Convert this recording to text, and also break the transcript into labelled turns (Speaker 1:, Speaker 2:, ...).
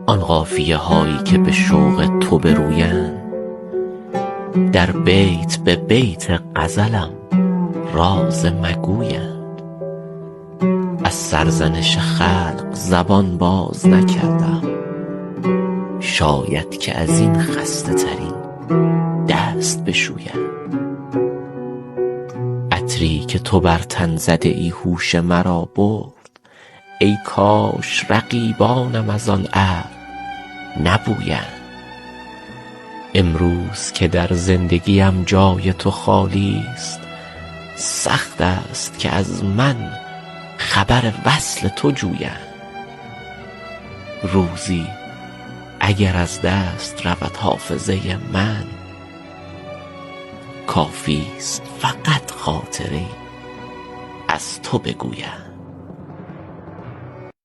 Speaker 1: آن قافیه هایی که به شوق تو برویند، در بیت به بیت غزلم راز مگویند. از سرزنش خلق زبان باز نکردم، شاید که از این خسته ترین دست بشویند. عطری که تو بر تن زده ای هوش مرا برد، ای کاش رقیبانم از آن عطر نبویند. امروز که در زندگیم جای تو خالی است، سخت است که از من خبر وصل تو جویند. روزی اگر از دست رود حافظه من، کافی است فقط خاطره‌ای از تو بگویم.